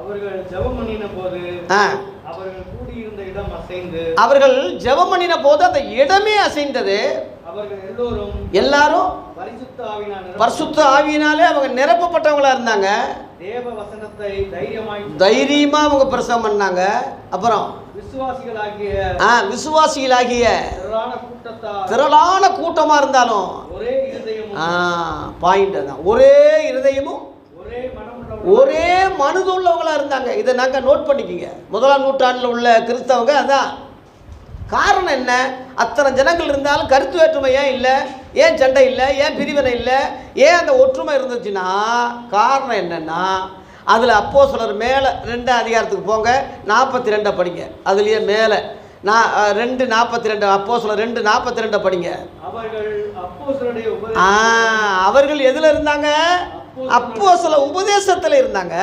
அவர்கள் ஜெபம் பண்ணின போது அவர்கள் ஜெபம் பண்ணின போது அந்த இடமே அசைந்தது. எல்லாரும் பரிசுத்த ஆவியினாலே அவங்க நிரப்பப்பட்டவங்களா இருந்தாங்க. தேவ வசனத்தை தைரியமா அவங்க பிரசங்கம் பண்ணாங்க. அப்புறம் விசுவாசிகளாகிய திரளான கூட்டமா இருந்தாலும் பாயிண்ட் தான், ஒரே இருதயமும் ஒரே மனதுள்ளவங்களா இருந்தாங்க. இதை நாங்கள் நோட் பண்ணிக்கோங்க. 1ஆம் நூற்றாண்டில் உள்ள கிறிஸ்தவங்க அதான். காரணம் என்ன? அத்தனை ஜனங்கள் இருந்தாலும் கருத்து வேற்றுமை ஏன் இல்லை? ஏன் சண்டை இல்லை? ஏன் பிரிவினை இல்லை? ஏன் அந்த ஒற்றுமை இருந்துச்சுன்னா காரணம் என்னென்னா, அதில் அப்போஸ்தலர் மேலே 2ஆம் அதிகாரத்துக்கு போங்க, 42 படிங்க. அதுலேயே மேலே 2:42 அப்போஸ்தலர் 2:42 படிங்க. அவர்கள் எதில் இருந்தாங்க? அப்போஸ்தல உபதேசத்தில் இருந்தாங்க.